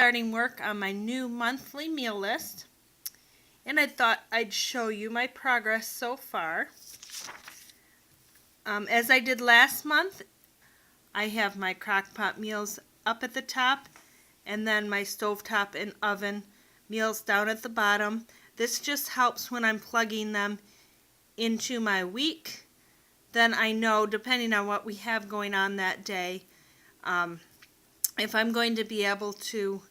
starting work on my new monthly meal list, and I thought I'd show you my progress so far. As I did last month, I have my crock-pot meals up at the top and then my stovetop and oven meals down at the bottom. This just helps when I'm plugging them into my week. Then I know, depending on what we have going on that day, if I'm going to be able to,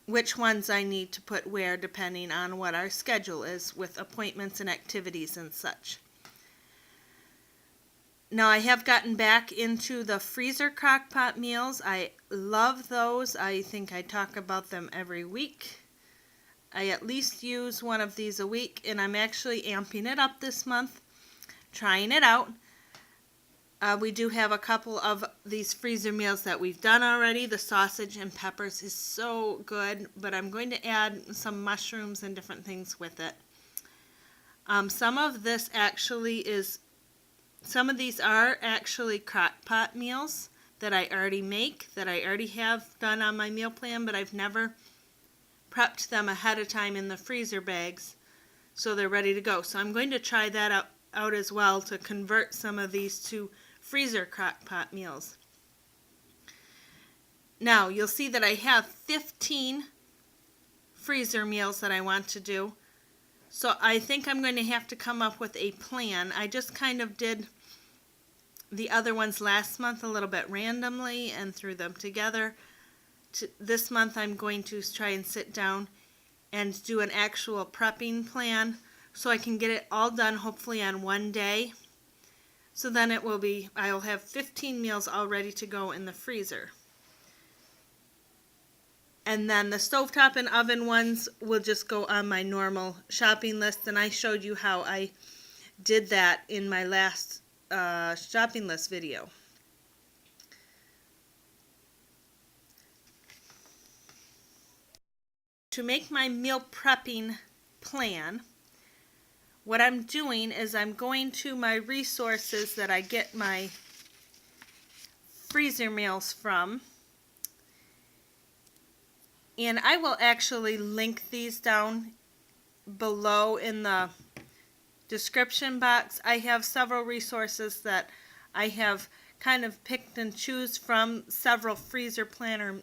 which ones I need to put where depending on what our schedule is with appointments and activities and such. Now I have gotten back into the freezer crock-pot meals. I love those. I think I talk about them every week. I at least use one of these a week, and I'm actually amping it up this month, trying it out. We do have a couple of these freezer meals that we've done already. The sausage and peppers is so good, but I'm going to add some mushrooms and different things with it. Some of these are actually crock-pot meals that I already make, that I already have done on my meal plan, but I've never prepped them ahead of time in the freezer bags so they're ready to go. So I'm going to try that out as well, to convert some of these to freezer crock-pot meals. Now you'll see that I have 15 freezer meals that I want to do. So I think I'm going to have to come up with a plan. I just kind of did the other ones last month a little bit randomly and threw them together. This month I'm going to try and sit down and do an actual prepping plan so I can get it all done hopefully on one day. So then I'll have 15 meals all ready to go in the freezer. And then the stovetop and oven ones will just go on my normal shopping list, and I showed you how I did that in my last shopping list video. To make my meal prepping plan, what I'm doing is I'm going to my resources that I get my freezer meals from, and I will actually link these down below in the description box. I have several resources that I have kind of picked and choose from, several freezer planner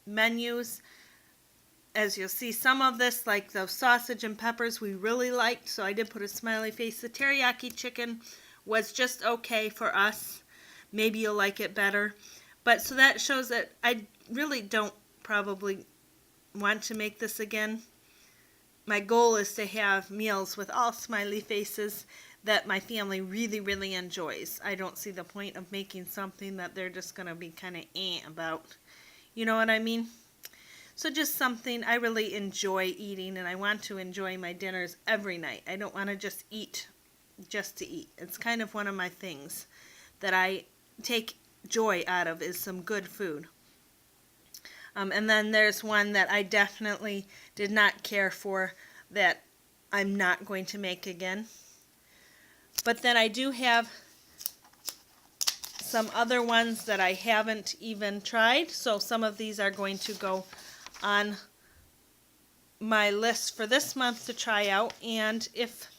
menus. As you'll see, some of this, like the sausage and peppers, we really liked, so I did put a smiley face. The teriyaki chicken was just okay for us. Maybe you'll like it better. But so that shows that I really don't probably want to make this again. My goal is to have meals with all smiley faces that my family really, really enjoys. I don't see the point of making something that they're just going to be kind of about. You know what I mean? So just something I really enjoy eating, and I want to enjoy my dinners every night. I don't want to just eat just to eat. It's kind of one of my things that I take joy out of, is some good food. And then there's one that I definitely did not care for that I'm not going to make again. But then I do have some other ones that I haven't even tried. So some of these are going to go on my list for this month to try out, and if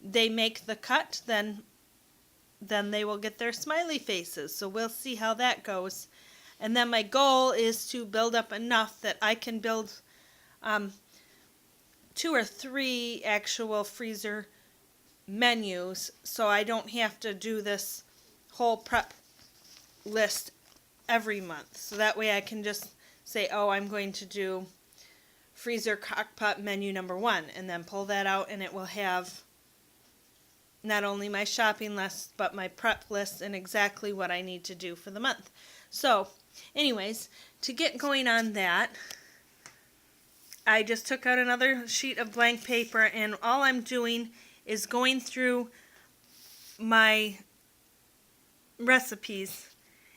they make the cut, then they will get their smiley faces. So we'll see how that goes. And then my goal is to build up enough that I can build 2 or 3 actual freezer menus, so I don't have to do this whole prep list every month. So that way I can just say, oh, I'm going to do freezer crock-pot menu number 1, and then pull that out, and it will have not only my shopping list, but my prep list and exactly what I need to do for the month. So, anyways, to get going on that, I just took out another sheet of blank paper, and all I'm doing is going through my recipes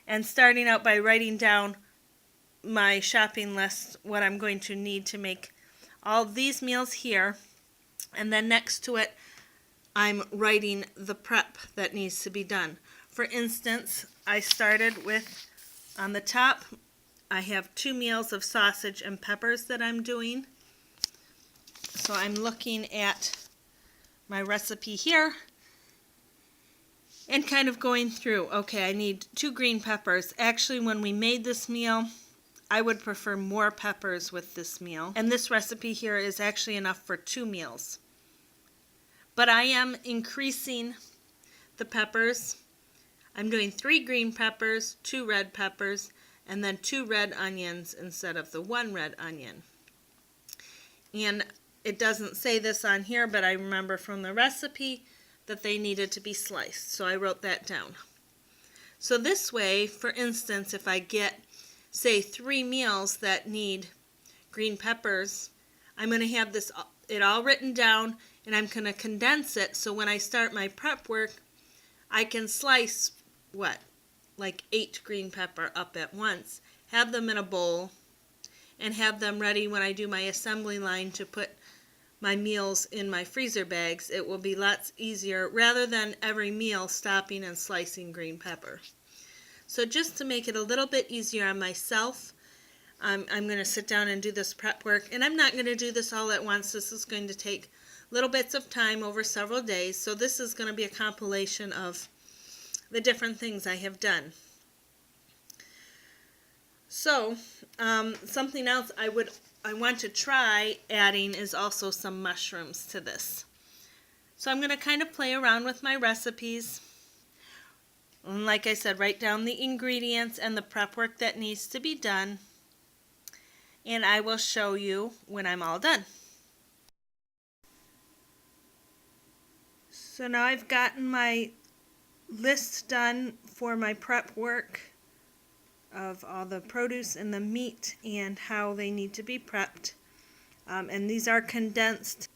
and starting out by writing down my shopping list, what I'm going to need to make all these meals here, and then next to it I'm writing the prep that needs to be done. For instance, I started with, on the top, I have 2 meals of sausage and peppers that I'm doing. So I'm looking at my recipe here and kind of going through, okay, I need 2 green peppers. Actually, when we made this meal, I would prefer more peppers with this meal. And this recipe here is actually enough for 2 meals. But I am increasing the peppers. I'm doing 3 green peppers, 2 red peppers, and then 2 red onions instead of the 1 red onion. And it doesn't say this on here, but I remember from the recipe that they needed to be sliced. So I wrote that down. So this way, for instance, if I get, say, 3 meals that need green peppers, I'm going to have it all written down, and I'm going to condense it so when I start my prep work, I can slice, like 8 green pepper up at once, have them in a bowl, and have them ready when I do my assembly line to put my meals in my freezer bags. It will be lots easier rather than every meal stopping and slicing green pepper. So just to make it a little bit easier on myself, I'm going to sit down and do this prep work. And I'm not going to do this all at once. This is going to take little bits of time over several days. So this is going to be a compilation of the different things I have done. So something else I want to try adding is also some mushrooms to this. So I'm going to kind of play around with my recipes. And like I said, write down the ingredients and the prep work that needs to be done. And I will show you when I'm all done. So now I've gotten my list done for my prep work of all the produce and the meat and how they need to be prepped. And these are condensed.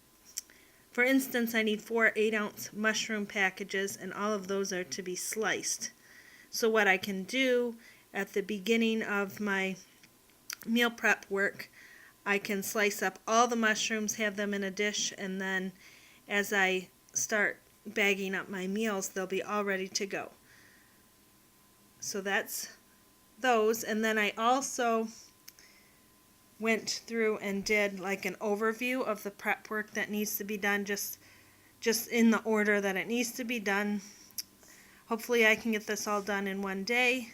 For instance, I need 4 8-ounce mushroom packages, and all of those are to be sliced. So what I can do at the beginning of my meal prep work, I can slice up all the mushrooms, have them in a dish, and then as I start bagging up my meals, they'll be all ready to go. So that's those. And then I also went through and did like an overview of the prep work that needs to be done, just in the order that it needs to be done. Hopefully I can get this all done in one day.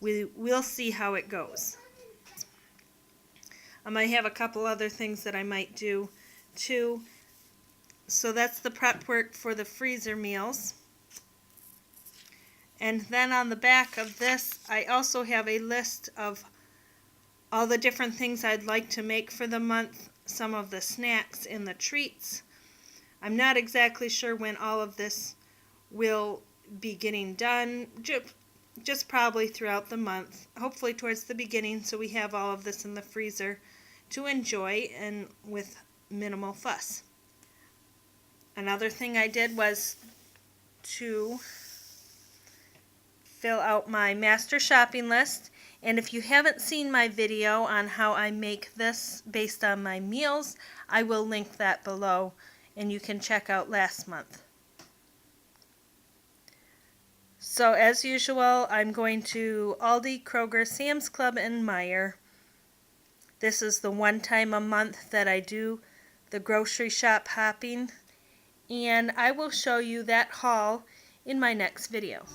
We'll see how it goes. I might have a couple other things that I might do too. So that's the prep work for the freezer meals. And then on the back of this, I also have a list of all the different things I'd like to make for the month, some of the snacks and the treats. I'm not exactly sure when all of this will be getting done, just probably throughout the month, hopefully towards the beginning, so we have all of this in the freezer to enjoy and with minimal fuss. Another thing I did was to fill out my master shopping list. And if you haven't seen my video on how I make this based on my meals, I will link that below and you can check out last month. So as usual, I'm going to Aldi, Kroger, Sam's Club, and Meijer. This is the one time a month that I do the grocery shop hopping. And I will show you that haul in my next video.